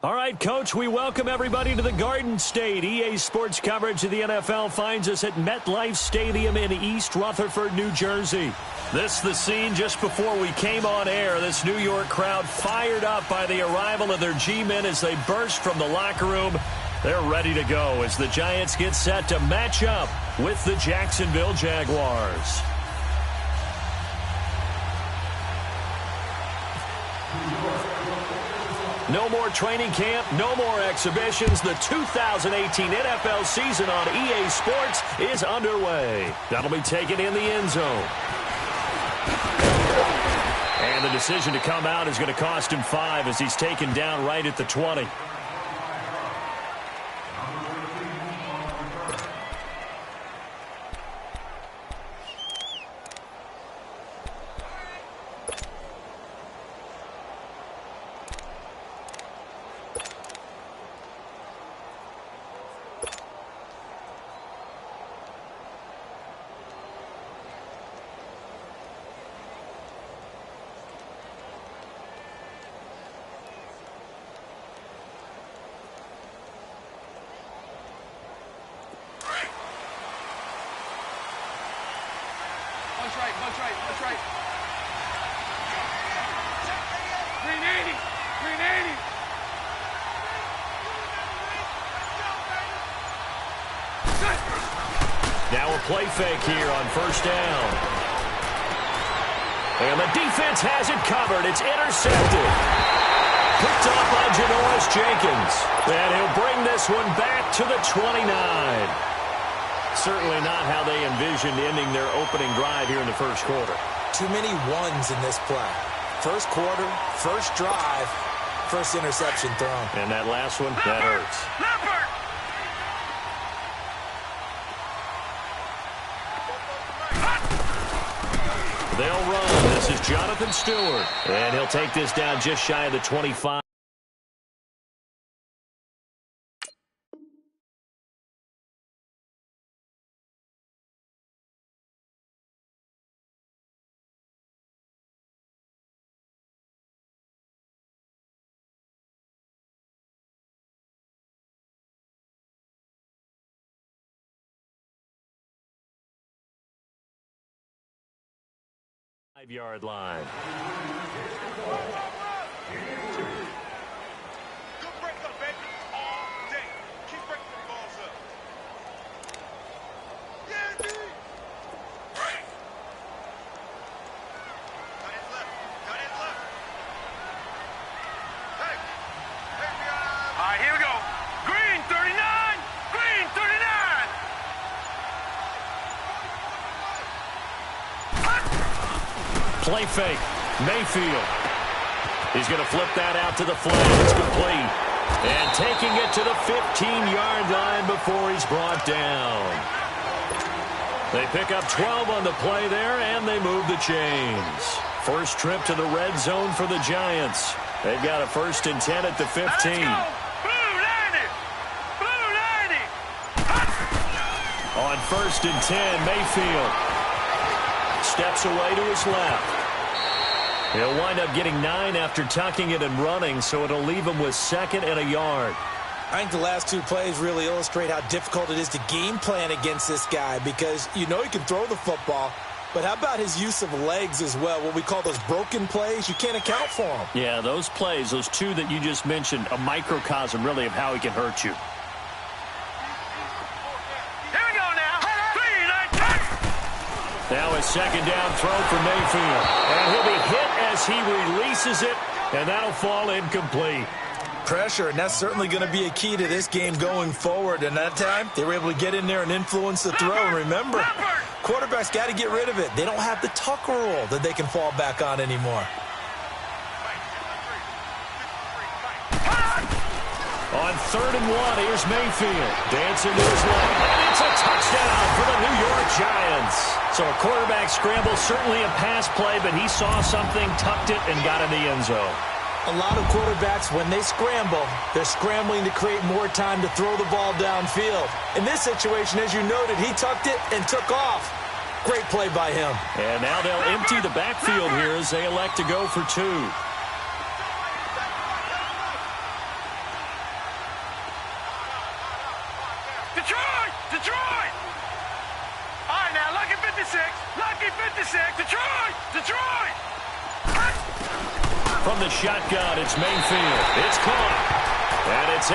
All right, Coach, we welcome everybody to the Garden State. EA Sports coverage of the NFL finds us at MetLife Stadium in East Rutherford, New Jersey. This the scene just before we came on air. This New York crowd fired up by the arrival of their G-men as they burst from the locker room. They're ready to go as the Giants get set to match up with the Jacksonville Jaguars. No more training camp, no more exhibitions. The 2018 NFL season on EA Sports is underway. That'll be taken in the end zone. And the decision to come out is going to cost him 5 as he's taken down right at the 20. Punch right. 380. Now a play fake here on first down. And the defense has it covered. It's intercepted. Picked up by Janoris Jenkins. And he'll bring this one back to the 29. Certainly not how they envisioned ending their opening drive here in the first quarter. Too many ones in this play. First quarter, first drive, first interception thrown. And that last one, that hurts. They'll run. This is Jonathan Stewart. And he'll take this down just shy of the 25. Yard line. Good break up, baby. All day. Keep breaking the balls up. Yeah, dude. Right. Got his left. Hey. All right, here we go. Green 39. Play fake. Mayfield. He's going to flip that out to the flat. It's complete. And taking it to the 15-yard line before he's brought down. They pick up 12 on the play there, and they move the chains. First trip to the red zone for the Giants. They've got a 1st and 10 at the 15. On 1st and 10, Mayfield steps away to his left. He'll wind up getting 9 after tucking it and running, so it'll leave him with 2nd and a yard. I think the last 2 plays really illustrate how difficult it is to game plan against this guy because you know he can throw the football, but how about his use of legs as well? What we call those broken plays, you can't account for them. Yeah, those plays, those 2 that you just mentioned, a microcosm really of how he can hurt you. Now a 2nd down throw for Mayfield. And he'll be hit as he releases it, and that'll fall incomplete. Pressure, and that's certainly going to be a key to this game going forward. And that time, they were able to get in there and influence the throw. And remember, quarterbacks got to get rid of it. They don't have the tuck rule that they can fall back on anymore. On 3rd and 1, here's Mayfield. Dancing to his left. And it's a touchdown for the New York Giants. So a quarterback scramble, certainly a pass play, but he saw something, tucked it, and got in the end zone. A lot of quarterbacks, when they scramble, they're scrambling to create more time to throw the ball downfield. In this situation, as you noted, he tucked it and took off. Great play by him. And now they'll empty the backfield here as they elect to go for 2. Detroit! Detroit! All right, now, lucky 56. Lucky 56. Detroit! Detroit! From the shotgun, it's Mayfield. It's caught. And it's 8-0.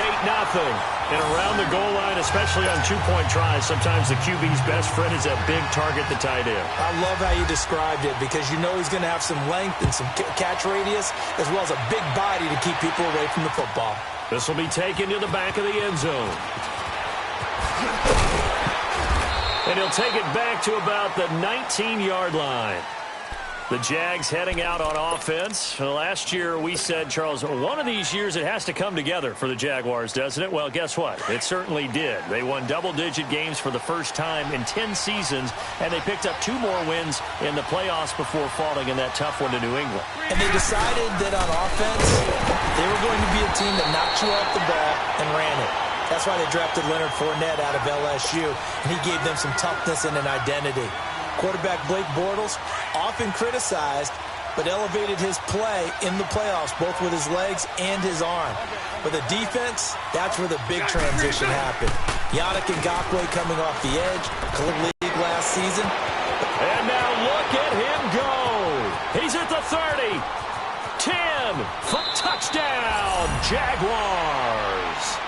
And around the goal line, especially on two-point tries, sometimes the QB's best friend is that big target, the tight end. I love how you described it because you know he's going to have some length and some catch radius as well as a big body to keep people away from the football. This will be taken to the back of the end zone. And he'll take it back to about the 19-yard line. The Jags heading out on offense. Last year we said, Charles, one of these years it has to come together for the Jaguars, doesn't it? Well, guess what? It certainly did. They won double-digit games for the first time in 10 seasons, and they picked up 2 more wins in the playoffs before falling in that tough one to New England. And they decided that on offense, they were going to be a team that knocked you off the ball and ran it. That's why they drafted Leonard Fournette out of LSU, and he gave them some toughness and an identity. Quarterback Blake Bortles, often criticized, but elevated his play in the playoffs, both with his legs and his arm. For the defense, that's where the big transition happened. Yannick Ngakoue coming off the edge, league last season. And now look at him go. He's at the 30, 10, touchdown, Jaguars.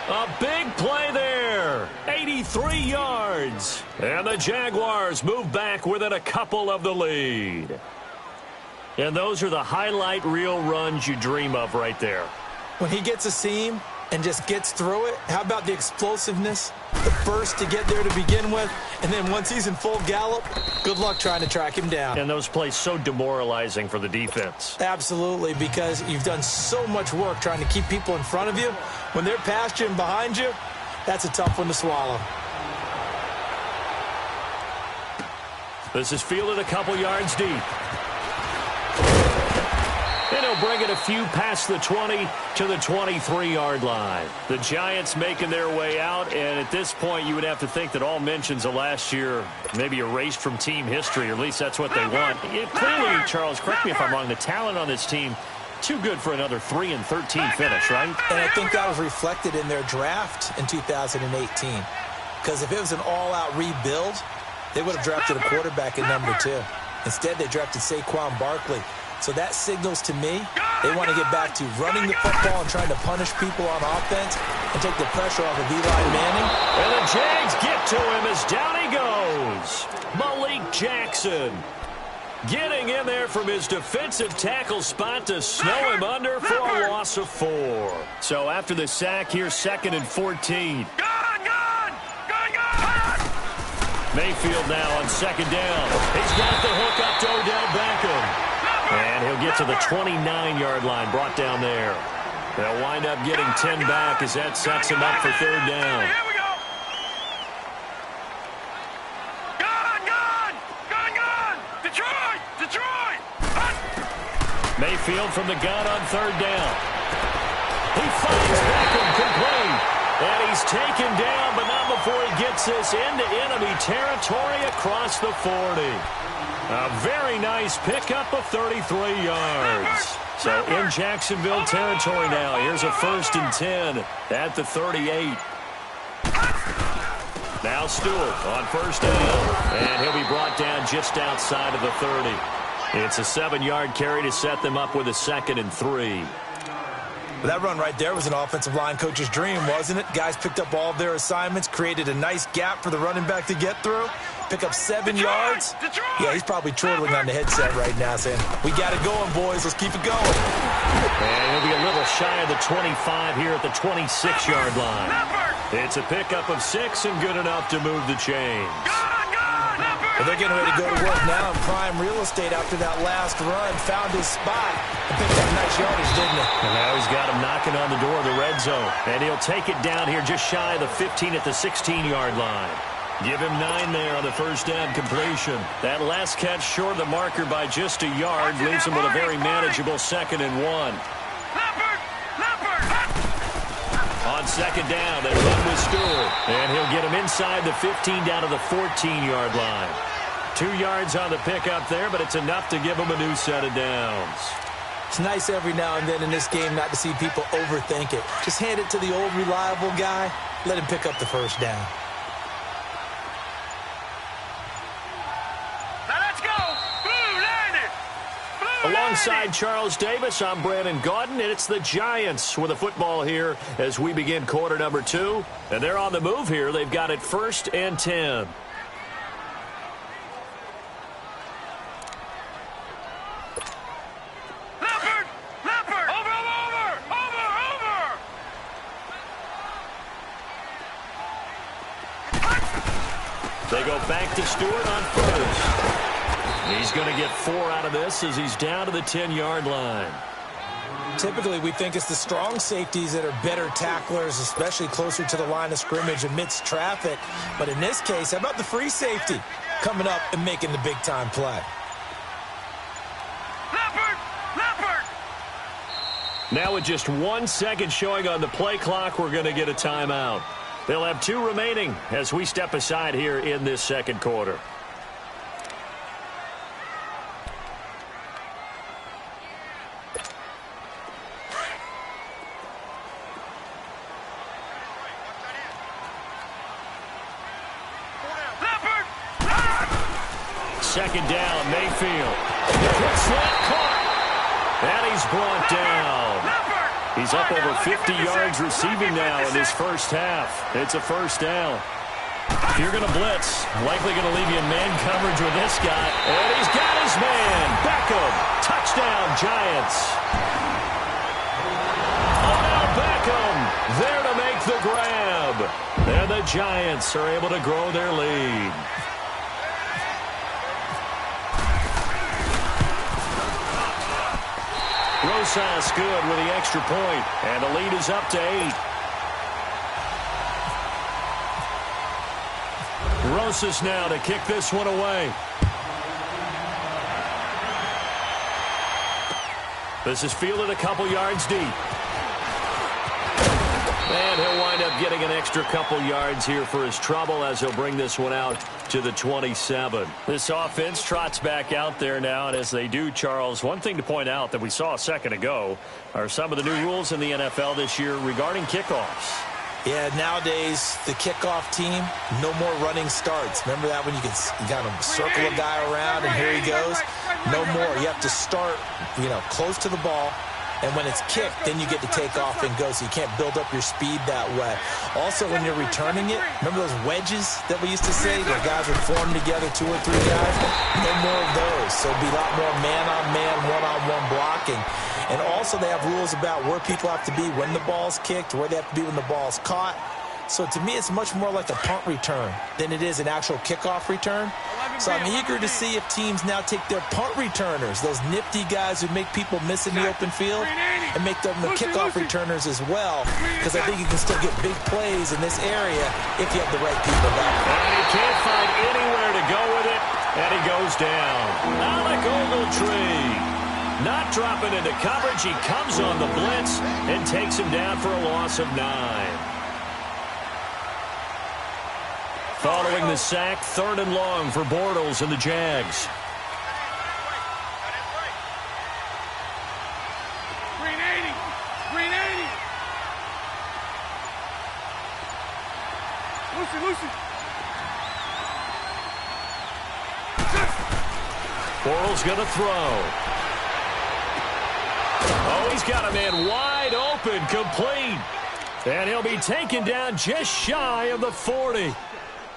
A big play there, 83 yards. And the Jaguars move back within a couple of the lead. And those are the highlight reel runs you dream of right there. When he gets a seam and just gets through it, how about the explosiveness, the burst to get there to begin with, and then once he's in full gallop, good luck trying to track him down. And those plays so demoralizing for the defense. Absolutely, because you've done so much work trying to keep people in front of you. When they're past you and behind you, that's a tough one to swallow. This is fielded a couple yards deep. And he'll bring it a few past the 20 to the 23-yard line. The Giants making their way out, and at this point you would have to think that all mentions of last year maybe erased from team history, or at least that's what they want. Clearly, Charles, correct me if I'm wrong, the talent on this team too good for another 3-13 finish, right? And I think that was reflected in their draft in 2018. Because if it was an all-out rebuild, they would have drafted a quarterback at number 2. Instead, they drafted Saquon Barkley. So that signals to me they want to get back to running the football and trying to punish people on offense and take the pressure off of Eli Manning. And the Jags get to him as down he goes. Malik Jackson getting in there from his defensive tackle spot to snow him under for a loss of 4. So after the sack, here's 2nd and 14. Mayfield now on 2nd down. He's got the hook up to Odell Beckham. And he'll get to the 29-yard line, brought down there. They'll wind up getting 10 back as that sets him up for 3rd down. Mayfield from the gun on 3rd down. He finds Beckham complete. And he's taken down, but not before he gets this into enemy territory across the 40. A very nice pickup of 33 yards. So in Jacksonville territory now. Here's a 1st and 10 at the 38. Now Stewart on 1st down. And he'll be brought down just outside of the 30. It's a 7-yard carry to set them up with a 2nd and 3. That run right there was an offensive line coach's dream, wasn't it? Guys picked up all of their assignments, created a nice gap for the running back to get through, pick up 7 yards. Yeah, he's probably chortling on the headset right now saying, we got it going, boys. Let's keep it going. And he'll be a little shy of the 25 here at the 26-yard line. It's a pickup of 6 and good enough to move the chains. Well, they're getting ready to go to work now in prime real estate after that last run. Found his spot and picked up nice yardage, didn't he? And now he's got him knocking on the door of the red zone. And he'll take it down here just shy of the 15 at the 16-yard line. Give him 9 there on the 1st down completion. That last catch short of the marker by just a yard leaves him with a very manageable 2nd and 1. On 2nd down, they run with Stewart. And he'll get him inside the 15 down to the 14-yard line. 2 yards on the pickup there, but it's enough to give him a new set of downs. It's nice every now and then in this game not to see people overthink it. Just hand it to the old reliable guy, let him pick up the first down. Alongside Charles Davis, I'm Brandon Gaudin, and it's the Giants with the football here as we begin quarter number 2. And they're on the move here. They've got it 1st and 10. They go back to Stewart on 1st. He's going to get 4 out of this as he's down to the 10-yard line. Typically, we think it's the strong safeties that are better tacklers, especially closer to the line of scrimmage amidst traffic. But in this case, how about the free safety coming up and making the big-time play? Now with just 1 second showing on the play clock, we're going to get a timeout. They'll have 2 remaining as we step aside here in this second quarter. Second down, Mayfield. Quick slant caught. And he's brought down. He's up over 50 yards receiving now in this first half. It's a first down. If you're going to blitz, likely going to leave you in man coverage with this guy. And he's got his man. Beckham. Touchdown, Giants. Odell Beckham there to make the grab. And the Giants are able to grow their lead. Rosas good with the extra point, and the lead is up to 8. Rosas now to kick this one away. This is fielded a couple yards deep. And he'll wind up getting an extra couple yards here for his trouble as he'll bring this one out to the 27. This offense trots back out there now, and as they do, Charles, one thing to point out that we saw a second ago are some of the new rules in the NFL this year regarding kickoffs. Yeah, nowadays, the kickoff team, no more running starts. Remember that when you got to circle a guy around and here he goes? No more. You have to start, close to the ball. And when it's kicked, then you get to take off and go, so you can't build up your speed that way. Also, when you're returning it, remember those wedges that we used to say where guys would form together, 2 or 3 guys? No more of those. So it'll be a lot more man-on-man, one-on-one blocking. And also, they have rules about where people have to be when the ball's kicked, where they have to be when the ball's caught. So to me, it's much more like a punt return than it is an actual kickoff return. So I'm eager to see if teams now take their punt returners, those nifty guys who make people miss in the open field, and make them the kickoff returners as well, because I think you can still get big plays in this area if you have the right people back. And he can't find anywhere to go with it, and he goes down. Alec Ogletree not dropping into coverage. He comes on the blitz and takes him down for a loss of 9. Following the sack, 3rd and long for Bortles and the Jags. Green 80. Green 80. Lucy. Bortles going to throw. Oh, he's got a man wide open, complete. And he'll be taken down just shy of the 40.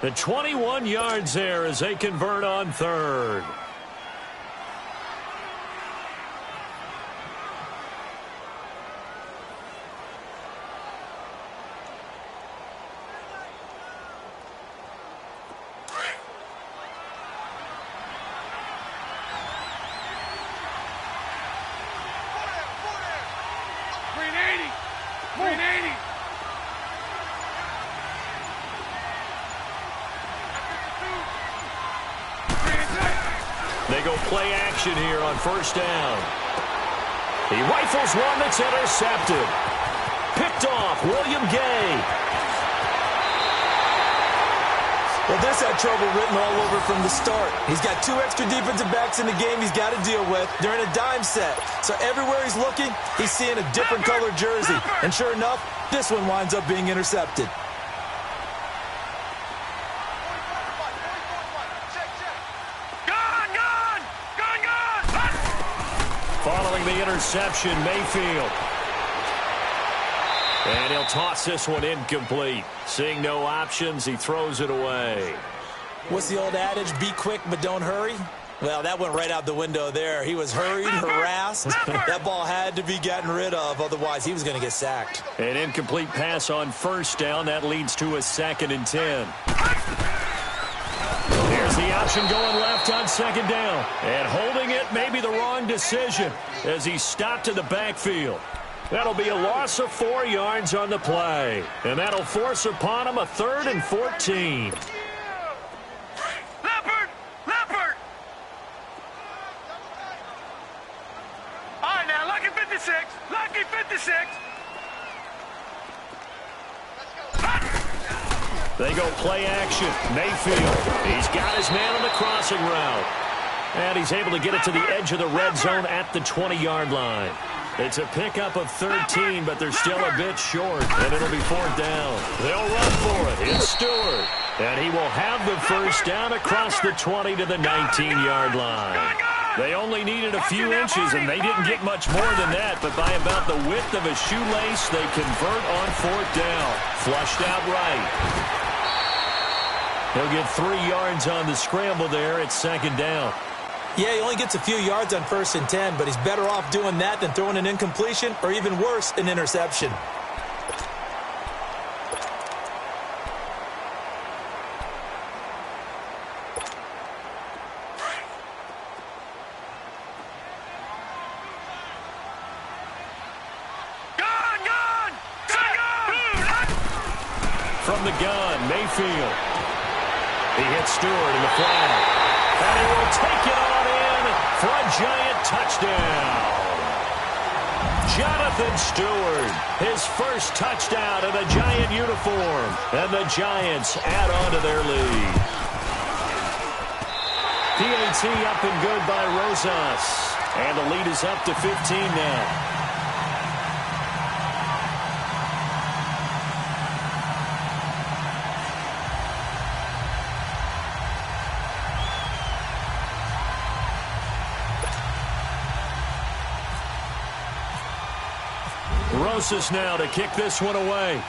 The 21 yards there as they convert on 3rd. Green 80. Green 80. They go play action here on 1st down. He rifles one that's intercepted. Picked off, William Gay. Well, this had trouble written all over from the start. He's got 2 extra defensive backs in the game he's got to deal with during a dime set. So everywhere he's looking, he's seeing a different color jersey. And sure enough, this one winds up being intercepted. throwing the interception, Mayfield. And he'll toss this one incomplete. Seeing no options, he throws it away. What's the old adage? Be quick, but don't hurry. Well, that went right out the window there. He was hurried, harassed. That ball had to be gotten rid of. Otherwise, he was going to get sacked. An incomplete pass on first down. That leads to a 2nd and 10. Here's the option going left on 2nd down. And holding it may be the wrong decision as he stopped in the backfield. That'll be a loss of 4 yards on the play. And that'll force upon him a 3rd and 14. Leopard! Leopard! All right, now, lucky 56. Lucky 56. They go play action. Mayfield. He's got his man on the crossing route. And he's able to get it to the edge of the red zone at the 20-yard line. It's a pickup of 13, but they're still a bit short, and it'll be 4th down. They'll run for it. It's Stewart. And he will have the first down across the 20 to the 19-yard line. They only needed a few inches, and they didn't get much more than that, but by about the width of a shoelace, they convert on 4th down. Flushed out right. He'll get 3 yards on the scramble there at 2nd down. Yeah, he only gets a few yards on 1st and 10, but he's better off doing that than throwing an incompletion or even worse, an interception. From the gun, Mayfield. He hits Stewart in the flat. And he will take it on in for a Giant touchdown. Jonathan Stewart, his first touchdown in a Giant uniform. And the Giants add on to their lead. PAT up and good by Rosas. And the lead is up to 15 now. Rosas now to kick this one away.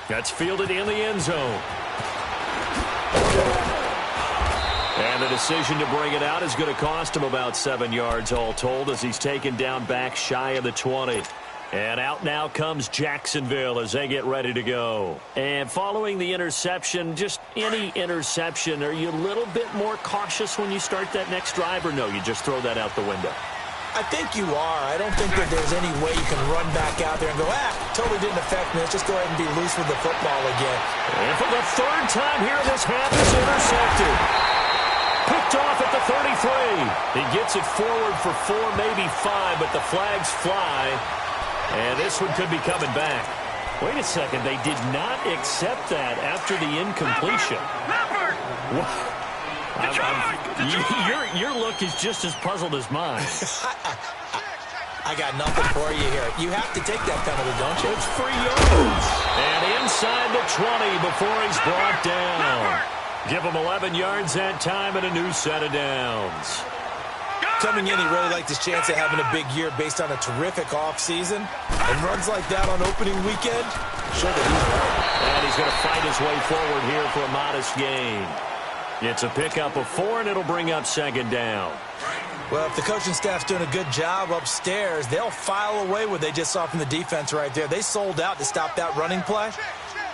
That's fielded in the end zone. And the decision to bring it out is going to cost him about 7 yards all told as he's taken down back shy of the 20. And out now comes Jacksonville as they get ready to go. And following the interception, just any interception, are you a little bit more cautious when you start that next drive, or no, you just throw that out the window? I think you are. I don't think that there's any way you can run back out there and go, totally didn't affect me. Let's just go ahead and be loose with the football again. And for the 3rd time here, this half is intercepted. Picked off at the 33. He gets it forward for 4, maybe 5, but the flags fly. And this one could be coming back. Wait a second. They did not accept that after the incompletion. Your look is just as puzzled as mine. I got nothing for you here. You have to take that penalty, don't you? It's 3 yards. And inside the 20 before he's brought down. Give him 11 yards that time and a new set of downs. Coming in, he really liked his chance of having a big year based on a terrific offseason. And runs like that on opening weekend, sure that he's right. And he's going to fight his way forward here for a modest gain. It's a pickup of 4, and it'll bring up 2nd down. Well, if the coaching staff's doing a good job upstairs, they'll file away what they just saw from the defense right there. They sold out to stop that running play.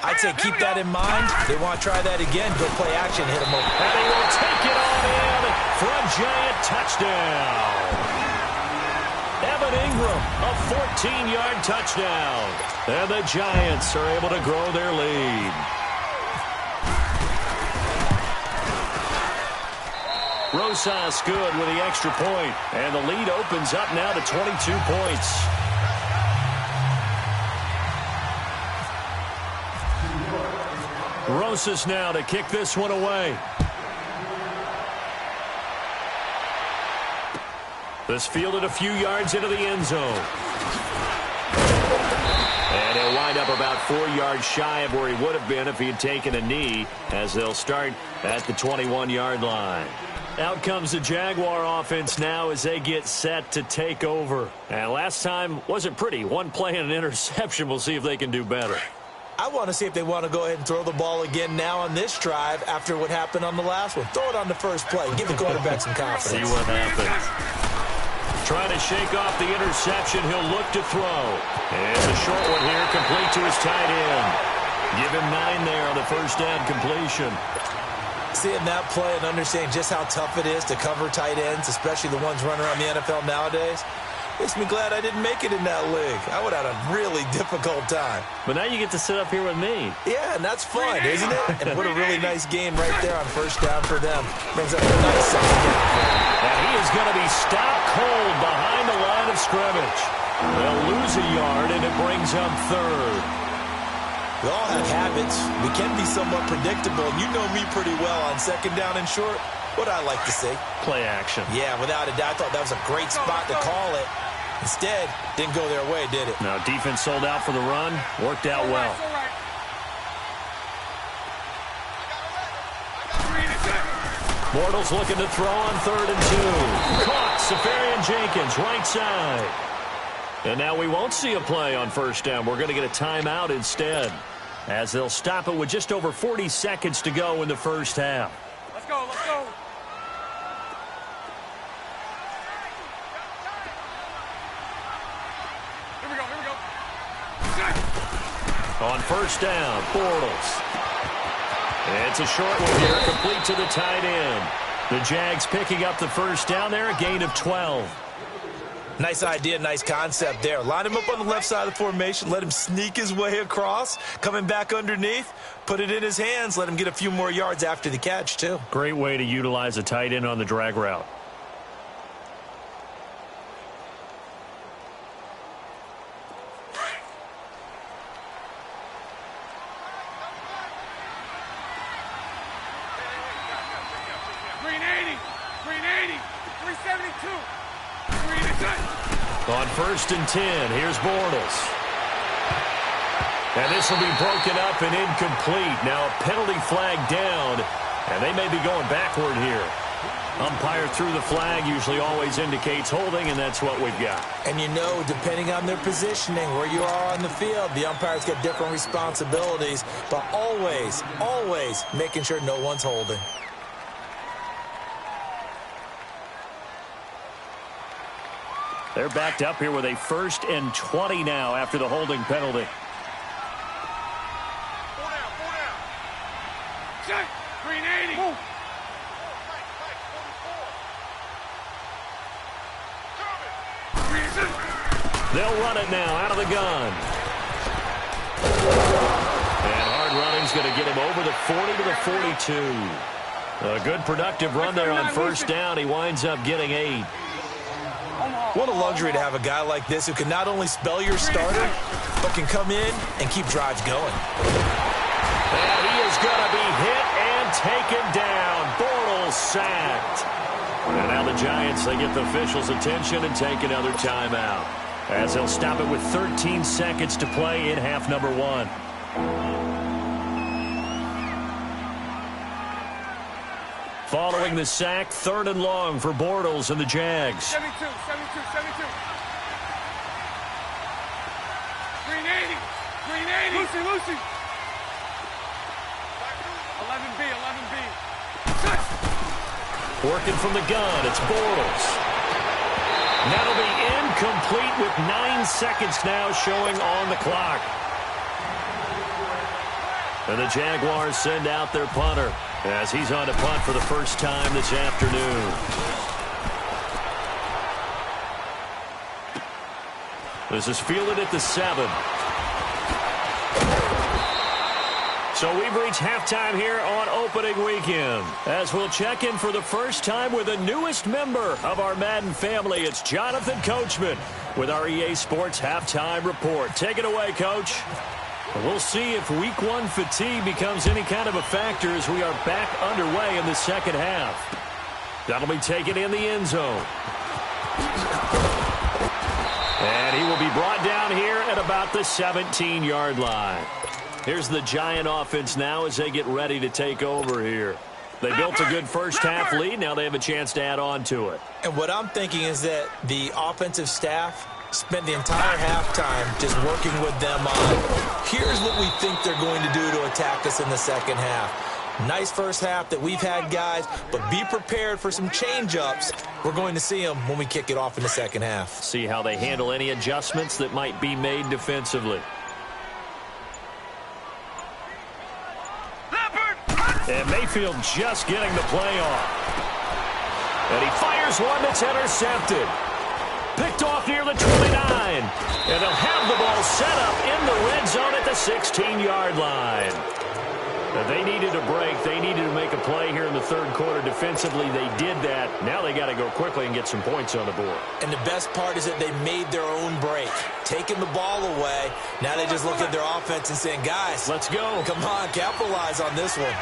I'd say keep that in mind. They want to try that again. Go play action, hit them over. And they will take it on in for a Giant touchdown. Evan Ingram, a 14-yard touchdown. And the Giants are able to grow their lead. Rosas good with the extra point. And the lead opens up now to 22 points. Rosas now to kick this one away. This fielded a few yards into the end zone. And he'll wind up about 4 yards shy of where he would have been if he had taken a knee, as they'll start at the 21-yard line. Out comes the Jaguar offense now as they get set to take over. And last time wasn't pretty. One play and an interception. We'll see if they can do better. I want to see if they want to go ahead and throw the ball again now on this drive after what happened on the last one. Throw it on the first play. Give the quarterback some confidence. See what happens. Trying to shake off the interception. He'll look to throw. It's a short one here, complete to his tight end. Give him 9 there on the first down completion. Seeing that play and understanding just how tough it is to cover tight ends, especially the ones running around the NFL nowadays, makes me glad I didn't make it in that league. I would have had a really difficult time. But now you get to sit up here with me. Yeah, and that's fun, isn't it? And what a really nice game right there on first down for them. Brings up a nice second down. And he is going to be stopped cold behind the line of scrimmage. They'll lose a yard, and it brings up third. We all have habits. We can be somewhat predictable. You know me pretty well on second down and short. What I like to see. Play action. Yeah, without a doubt. I thought that was a great spot to call it. Instead, didn't go their way, did it? Now, defense sold out for the run. Worked out well. Bortles looking to throw on 3rd and 2. Caught. Safarian Jenkins, right side. And now we won't see a play on first down. We're going to get a timeout instead, as they'll stop it with just over 40 seconds to go in the first half. Let's go, let's go. Here we go, here we go. On first down, Bortles. It's a short one here, complete to the tight end. The Jags picking up the first down there, a gain of 12. Nice idea, nice concept there. Line him up on the left side of the formation, let him sneak his way across, coming back underneath, put it in his hands, let him get a few more yards after the catch, too. Great way to utilize a tight end on the drag route. On 1st and 10, here's Bortles. And this will be broken up and incomplete. Now a penalty flag down, and they may be going backward here. Umpire threw the flag, usually always indicates holding, and that's what we've got. And you know, depending on their positioning, where you are on the field, the umpire's got different responsibilities, but always, always making sure no one's holding. They're backed up here with a 1st and 20 now after the holding penalty. Check. 380. They'll run it now out of the gun. And hard running's going to get him over the 40 to the 42. A good productive run there on first down. He winds up getting 8. What a luxury to have a guy like this who can not only spell your starter, but can come in and keep drives going. And he is going to be hit and taken down. Bortles sacked. And now the Giants, they get the officials' attention and take another timeout, as they'll stop it with 13 seconds to play in half number 1. Following the sack, 3rd and long for Bortles and the Jags. 72. 380. Lucy. 11B. Working from the gun, it's Bortles. That'll be incomplete with 9 seconds now showing on the clock. And the Jaguars send out their punter, as he's on to punt for the first time this afternoon. This is fielded at the 7. So we've reached halftime here on opening weekend, as we'll check in for the first time with the newest member of our Madden family. It's Jonathan Coachman with our EA Sports Halftime Report. Take it away, Coach. We'll see if Week 1 fatigue becomes any kind of a factor as we are back underway in the second half. That'll be taken in the end zone. And he will be brought down here at about the 17-yard line. Here's the Giant offense now as they get ready to take over here. They built a good first-half lead. Now they have a chance to add on to it. And what I'm thinking is that the offensive staff spent the entire halftime just working with them on, here's what we think they're going to do to attack us in the second half. Nice first half that we've had, guys, but be prepared for some change-ups. We're going to see them when we kick it off in the second half. See how they handle any adjustments that might be made defensively. And Mayfield just getting the play off. And he fires one that's intercepted. Picked off near the 29. And they'll have the ball set up in the red zone at the 16-yard line. Now they needed a break. They needed to make a play here in the third quarter. Defensively, they did that. Now they got to go quickly and get some points on the board. And the best part is that they made their own break. Taking the ball away. Now they just look at their offense and saying, guys, let's go. Come on, capitalize on this one.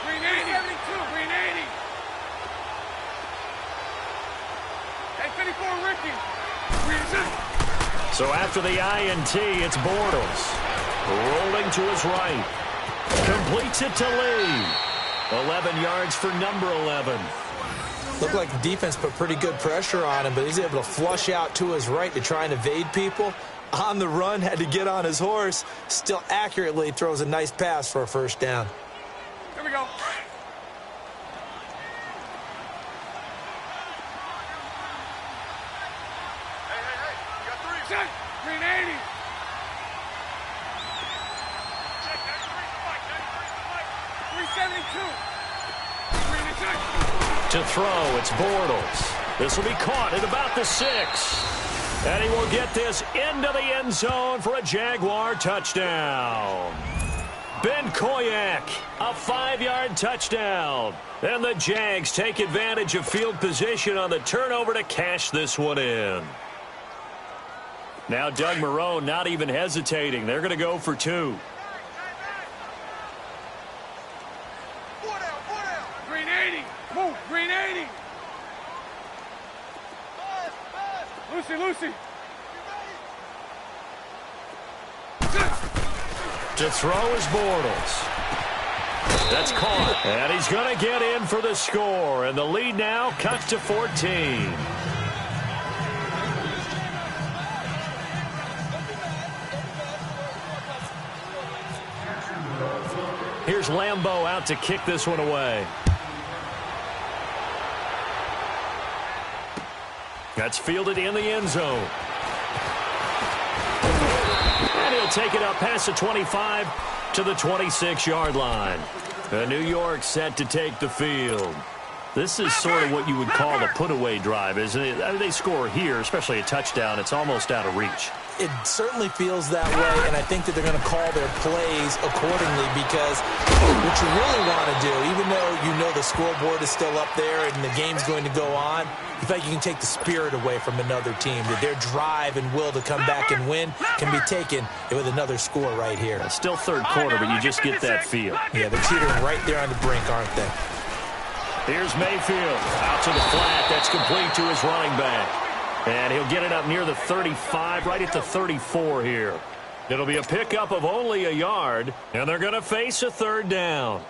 Green 80. Green 80. Hey, 54, Ricky. So after the INT, it's Bortles. Rolling to his right. Completes it to Lee. 11 yards for number 11. Looked like the defense put pretty good pressure on him, but he's able to flush out to his right to try and evade people. On the run, had to get on his horse. Still accurately throws a nice pass for a first down. Here we go. Hey. You got three. Check. Green 80. To throw, it's Bortles. This will be caught at about the 6. And he will get this into the end zone for a Jaguar touchdown. Ben Koyak, a 5-yard touchdown. And the Jags take advantage of field position on the turnover to cash this one in. Now Doug Marrone not even hesitating. They're going to go for 2. Green 80. Move. Green 80. Lucy. To throw is Bortles. That's caught. And he's going to get in for the score. And the lead now cut to 14. Here's Lambeau out to kick this one away. That's fielded in the end zone. And he'll take it up past the 25 to the 26-yard line. New York set to take the field. This is sort of what you would call a put-away drive, isn't it? I mean, they score here, especially a touchdown. It's almost out of reach. It certainly feels that way, and I think that they're going to call their plays accordingly because what you really want to do, even though you know the scoreboard is still up there and the game's going to go on, you feel like you can take the spirit away from another team, that their drive and will to come back and win can be taken with another score right here. It's still third quarter, but you just get that feel. Yeah, they're teetering right there on the brink, aren't they? Here's Mayfield out to the flat. That's complete to his running back. And he'll get it up near the 35, right at the 34 here. It'll be a pickup of only a yard, and they're going to face a third down.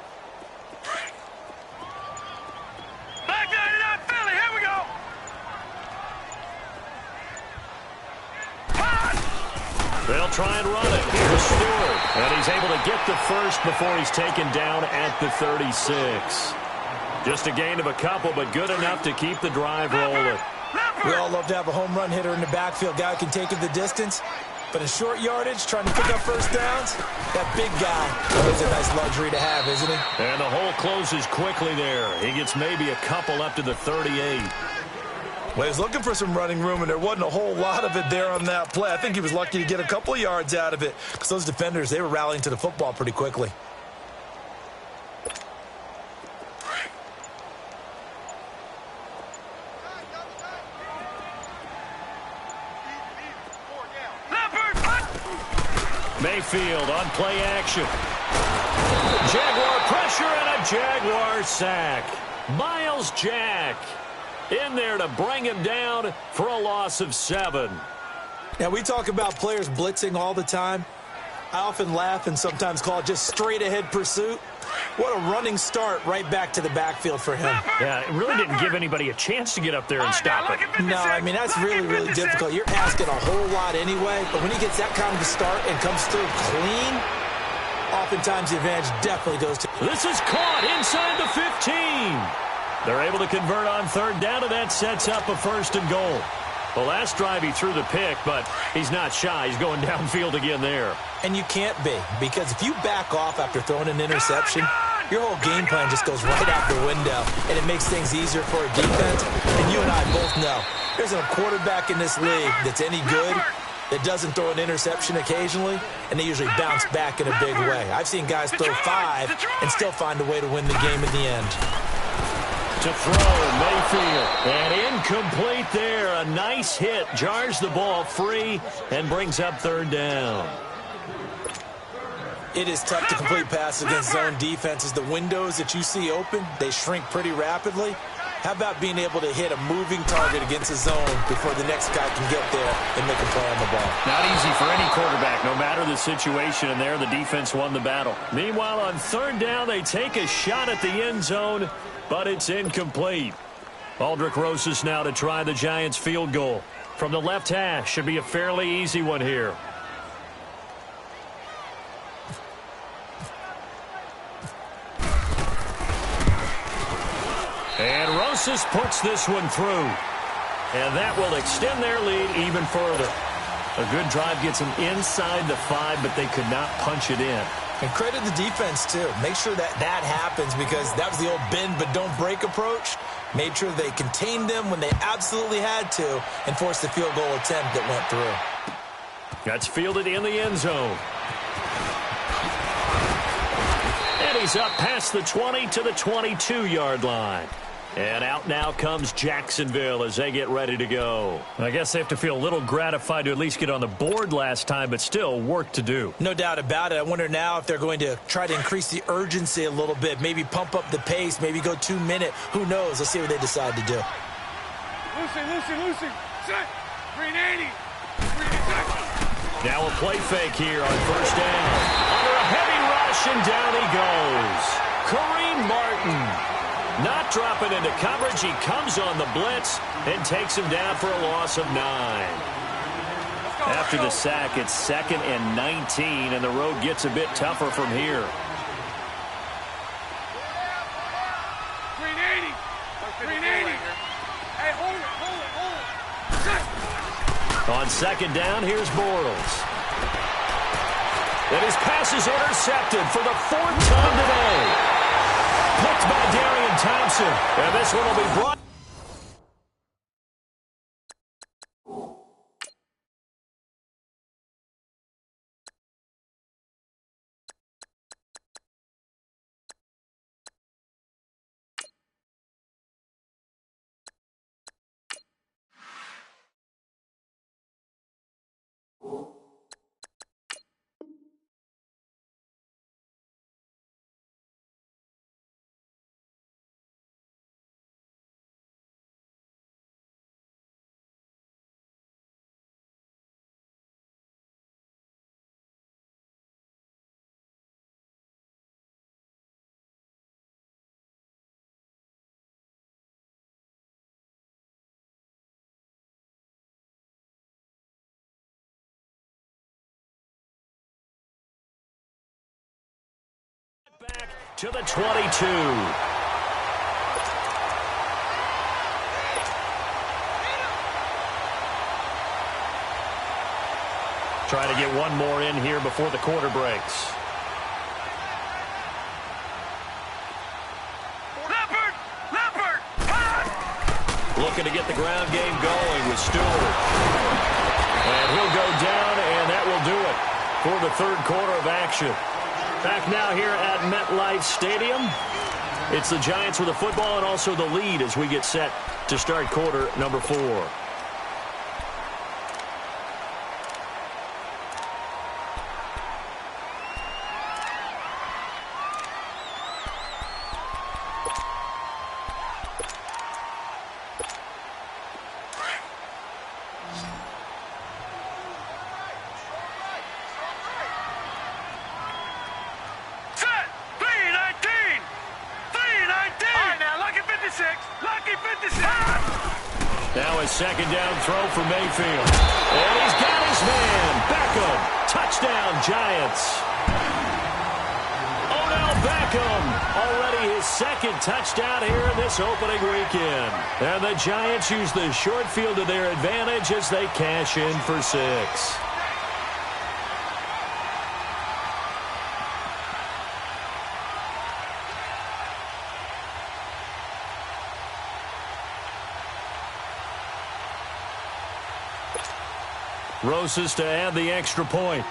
Back 99 Philly, here we go. They'll try and run it. Here's Stewart. And he's able to get the first before he's taken down at the 36. Just a gain of a couple, but good enough to keep the drive rolling. We all love to have a home run hitter in the backfield, guy who can take it the distance. But in short yardage, trying to pick up first downs, that big guy is a nice luxury to have, isn't he? And the hole closes quickly there. He gets maybe a couple up to the 38. Well, he was looking for some running room, and there wasn't a whole lot of it there on that play. I think he was lucky to get a couple of yards out of it because those defenders, they were rallying to the football pretty quickly. Mayfield on play action. Jaguar pressure and a Jaguar sack. Miles Jack in there to bring him down for a loss of 7. Now, we talk about players blitzing all the time. I often laugh and sometimes call it just straight-ahead pursuit. What a running start right back to the backfield for him. Yeah, it really didn't give anybody a chance to get up there and stop it. No, I mean, that's really, really difficult. You're asking a whole lot anyway, but when he gets that kind of a start and comes through clean, oftentimes the advantage definitely goes to... This is caught inside the 15. They're able to convert on third down, and that sets up a 1st and goal. The last drive he threw the pick, but he's not shy. He's going downfield again there. And you can't be, because if you back off after throwing an interception, your whole game plan just goes right out the window, and it makes things easier for a defense. And you and I both know there's a quarterback in this league that's any good that doesn't throw an interception occasionally, and they usually bounce back in a big way. I've seen guys throw 5 and still find a way to win the game in the end. To throw, Mayfield, and incomplete there. A nice hit, jars the ball free, and brings up 3rd down. It is tough to complete passes against zone defenses. The windows that you see open, they shrink pretty rapidly. How about being able to hit a moving target against a zone before the next guy can get there and make a play on the ball? Not easy for any quarterback, no matter the situation, and there the defense won the battle. Meanwhile, on 3rd down, they take a shot at the end zone, but it's incomplete. Aldrick Rosas now to try the Giants' field goal. From the left hash, should be a fairly easy one here. And Rosas puts this one through. And that will extend their lead even further. A good drive gets them inside the 5, but they could not punch it in. And credit the defense, too. Make sure that that happens, because that was the old bend but don't break approach. Made sure they contained them when they absolutely had to and forced the field goal attempt that went through. That's fielded in the end zone. And he's up past the 20 to the 22-yard line. And out now comes Jacksonville as they get ready to go. I guess they have to feel a little gratified to at least get on the board last time, but still work to do. No doubt about it. I wonder now if they're going to try to increase the urgency a little bit, maybe pump up the pace, maybe go 2-minute. Who knows? Let's see what they decide to do. Lucy. Set. 380. Now a play fake here on 1st down. Under a heavy rush, and down he goes. Kareem Martin. Not dropping into coverage. He comes on the blitz and takes him down for a loss of 9. After the sack, it's 2nd and 19, and the road gets a bit tougher from here. 380. Hey, hold it. On 2nd down, here's Bortles. And his pass is intercepted for the 4th time today. Picked by Darian Thompson. And this one will be brought. Back to the 22. Trying to get one more in here before the quarter breaks. Leopard! Looking to get the ground game going with Stewart. And he'll go down, and that will do it for the 3rd quarter of action. Back now here at MetLife Stadium. It's the Giants with the football and also the lead as we get set to start quarter number 4. Set. 319. Now a second down throw for Mayfield. And he's got his man. Beckham. Touchdown, Giants. Odell Beckham. Already his second touchdown here in this opening weekend. And the Giants use the short field to their advantage as they cash in for 6. Rosas to add the extra point.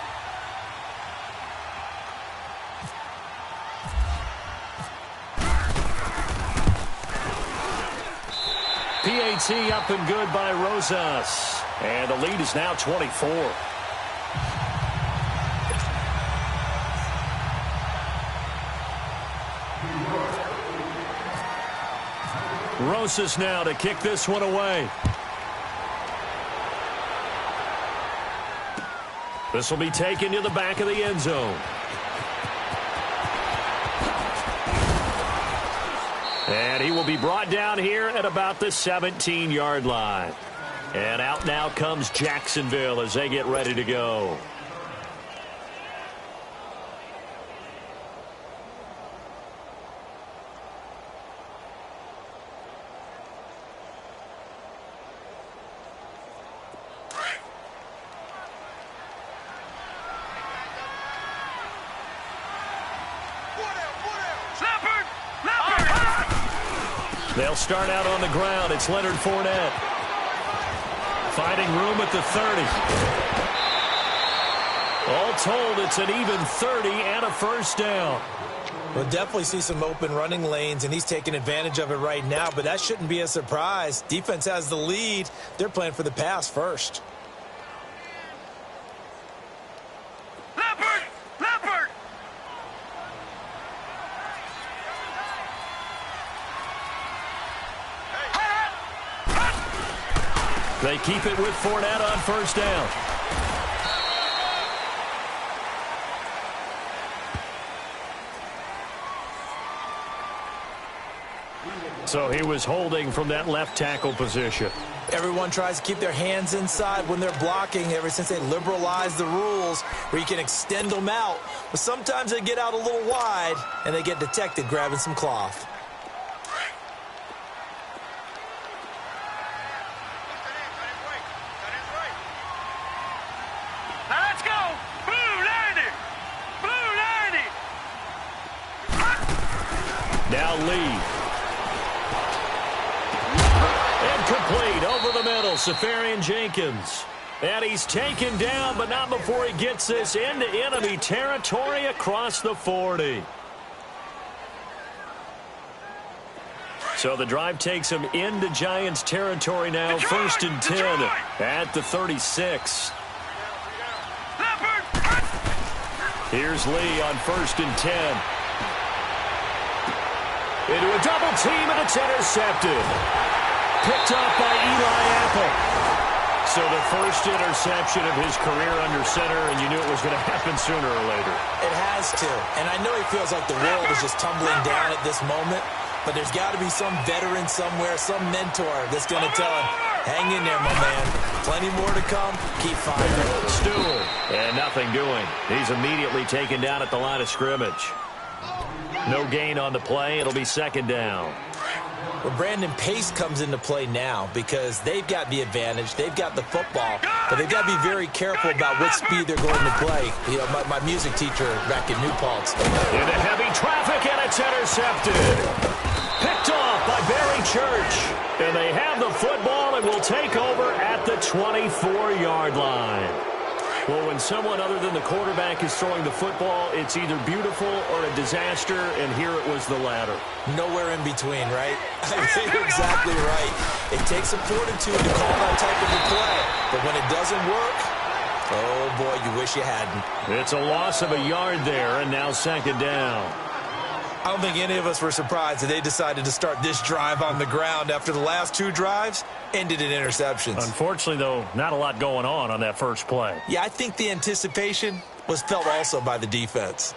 PAT up and good by Rosas. And the lead is now 24. Rosas now to kick this one away. This will be taken to the back of the end zone. And he will be brought down here at about the 17-yard line. And out now comes Jacksonville as they get ready to go. They'll start out on the ground. It's Leonard Fournette. Finding room at the 30. All told, it's an even 30 and a first down. We'll definitely see some open running lanes, and he's taking advantage of it right now, but that shouldn't be a surprise. Defense has the lead. They're playing for the pass first. They keep it with Fournette on first down. So he was holding from that left tackle position. Everyone tries to keep their hands inside when they're blocking ever since they liberalized the rules where you can extend them out. But sometimes they get out a little wide and they get detected grabbing some cloth. Now Lee. Incomplete over the middle. Safarian Jenkins. And he's taken down, but not before he gets this into enemy territory across the 40. So the drive takes him into Giants territory now. First and 10 at the 36. Here's Lee on first and 10. Into a double team, and it's intercepted. Picked off by Eli Apple. So the first interception of his career under center, and you knew it was going to happen sooner or later. It has to. And I know he feels like the world is just tumbling down at this moment, but there's got to be some veteran somewhere, some mentor that's going to tell him, hang in there, my man. Plenty more to come. Keep fighting. Stewart. And nothing doing. He's immediately taken down at the line of scrimmage. No gain on the play. It'll be second down. Well, Brandon, pace comes into play now because they've got the advantage. They've got the football, but they've got to be very careful about what speed they're going to play. You know, my music teacher back in New Paltz. Into heavy traffic, and it's intercepted. Picked off by Barry Church. And they have the football and will take over at the 24-yard line. Well, when someone other than the quarterback is throwing the football, it's either beautiful or a disaster, and here it was the latter. Nowhere in between, right? I mean, you're exactly right. It takes some fortitude to call that type of a play, but when it doesn't work, oh, boy, you wish you hadn't. It's a loss of a yard there, and now second down. I don't think any of us were surprised that they decided to start this drive on the ground after the last two drives ended in interceptions. Unfortunately, though, not a lot going on that first play. Yeah, I think the anticipation was felt also by the defense.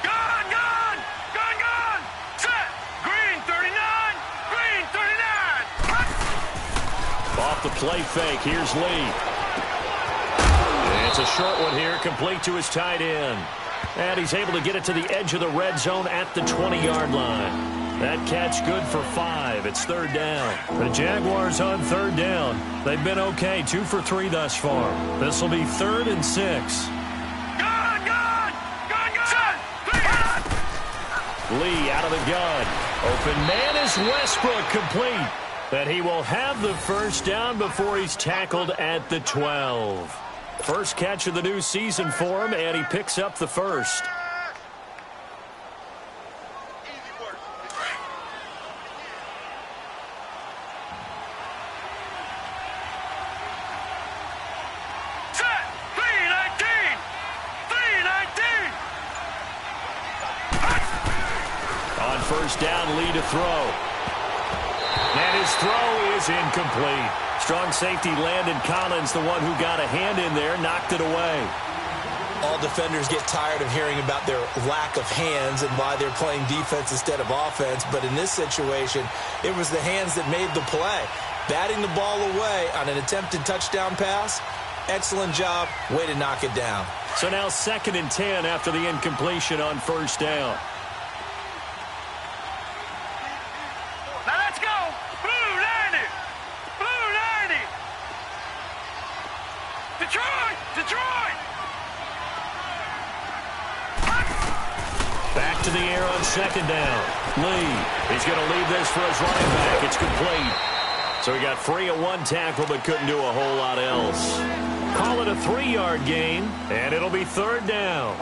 Gone! Set! Green 30! off the play fake. Here's Lee. And it's a short one here, complete to his tight end. And he's able to get it to the edge of the red zone at the 20-yard line. That catch good for 5. It's third down. The Jaguars on third down. They've been okay, 2 for 3 thus far. This will be 3rd and 6. Lee out of the gun. Open man is Westbrook, complete. And he will have the first down before he's tackled at the 12. First catch of the new season for him, and he picks up the first. First down, Lee to throw. And his throw is incomplete. Strong safety Landon Collins, the one who got a hand in there, knocked it away. All defenders get tired of hearing about their lack of hands and why they're playing defense instead of offense. But in this situation, it was the hands that made the play. Batting the ball away on an attempted touchdown pass. Excellent job. Way to knock it down. So now 2nd and 10 after the incompletion on first down. Back to the air on 2nd down. Lee, he's going to leave this for his running back. It's complete. So he got free of 1 tackle but couldn't do a whole lot else. Call it a 3-yard gain, and it'll be 3rd down.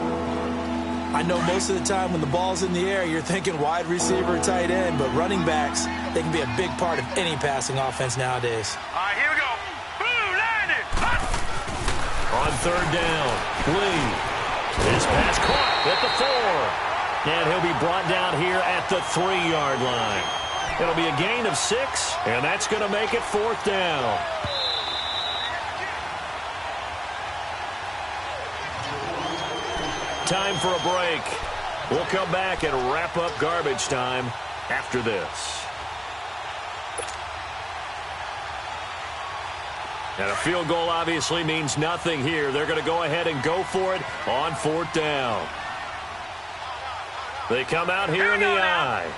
I know most of the time when the ball's in the air, you're thinking wide receiver, tight end, but running backs, they can be a big part of any passing offense nowadays. All right, here we go. On 3rd down, Lee. His pass caught at the 4. And he'll be brought down here at the 3-yard line. It'll be a gain of 6, and that's going to make it 4th down. Time for a break. We'll come back and wrap up garbage time after this. And a field goal obviously means nothing here. They're going to go ahead and go for it on 4th down. They come out here in the eye.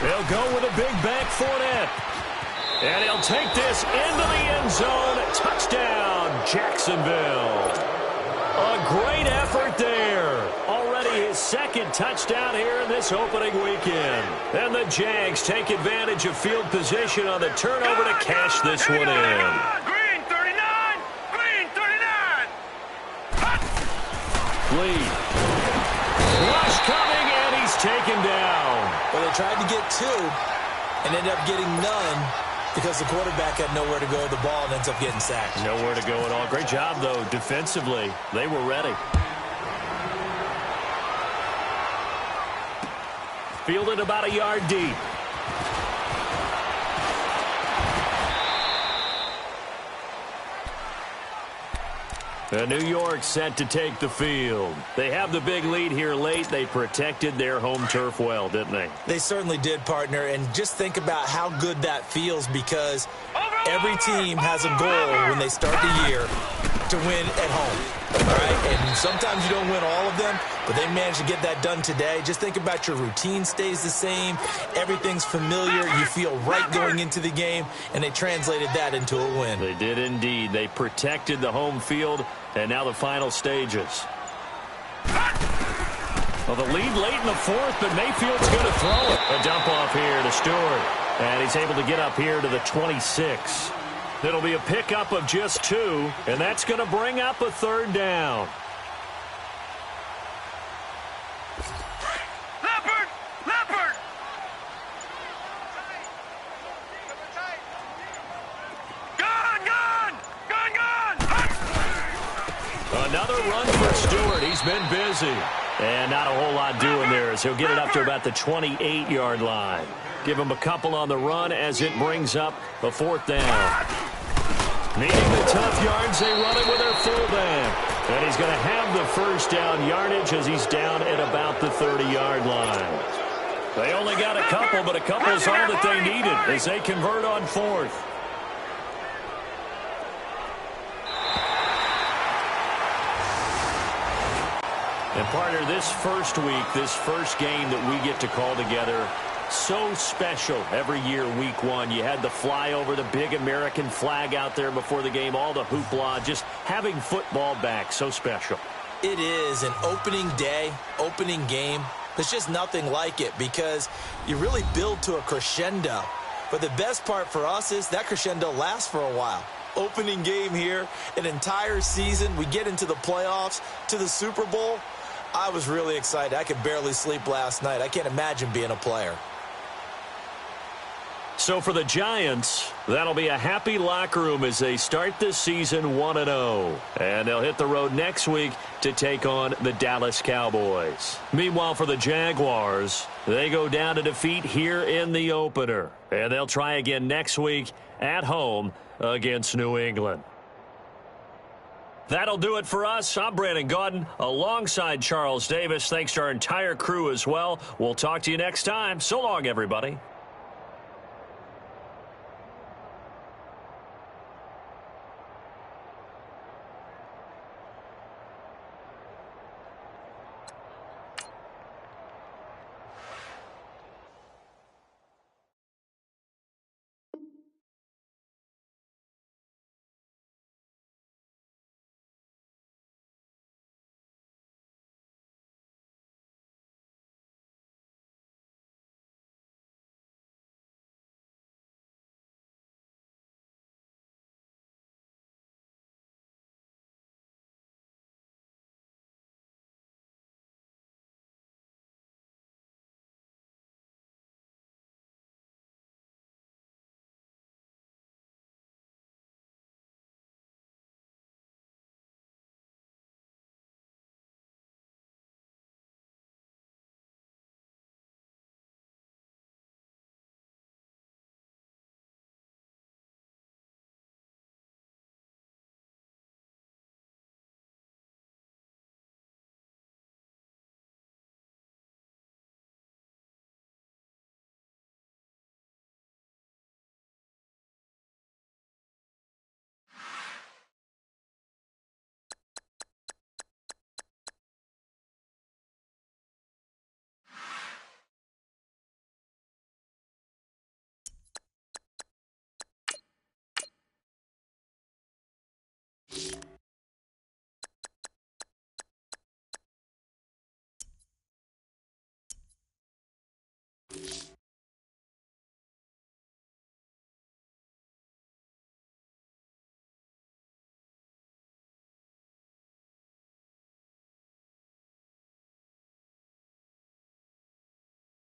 They'll go with a big back Fournette. And he'll take this into the end zone. Touchdown, Jacksonville. A great effort there. Already his 2nd touchdown here in this opening weekend. And the Jags take advantage of field position on the turnover to cash this one in. Lee. Rush coming, and he's taken down. Well, they tried to get 2 and ended up getting none because the quarterback had nowhere to go with the ball and ends up getting sacked. Nowhere to go at all. Great job, though, defensively. They were ready. Fielded about a yard deep. New York set to take the field. They have the big lead here late. They protected their home turf well, didn't they? They certainly did, partner. And just think about how good that feels because every team has a goal when they start the year to win at home. All right? And sometimes you don't win all of them, but they managed to get that done today. Just think about your routine stays the same. Everything's familiar. You feel right going into the game, and they translated that into a win. They did indeed. They protected the home field, and now the final stages. Well, the lead late in the 4th, but Mayfield's going to throw it. A dump off here to Stewart, and he's able to get up here to the 26. It'll be a pickup of just 2, and that's going to bring up a 3rd down. Leopard! Gun! Another run for Stewart. He's been busy. And not a whole lot doing there as he'll get it up to about the 28-yard line. Give him a couple on the run as it brings up a 4th down. Needing the tough yards, they run it with their fullback. And he's going to have the first down yardage as he's down at about the 30-yard line. They only got a couple, but a couple's all that they needed as they convert on fourth. And partner, this first week, this first game that we get to call together, so special every year, week one. You had the flyover, the big American flag out there before the game, all the hoopla, just having football back, so special. It is an opening day, opening game. There's just nothing like it because you really build to a crescendo. But the best part for us is that crescendo lasts for a while. Opening game here, an entire season. We get into the playoffs, to the Super Bowl. I was really excited. I could barely sleep last night. I can't imagine being a player. So for the Giants, that'll be a happy locker room as they start this season 1-0. And they'll hit the road next week to take on the Dallas Cowboys. Meanwhile, for the Jaguars, they go down to defeat here in the opener. And they'll try again next week at home against New England. That'll do it for us. I'm Brandon Gaudin alongside Charles Davis. Thanks to our entire crew as well. We'll talk to you next time. So long, everybody.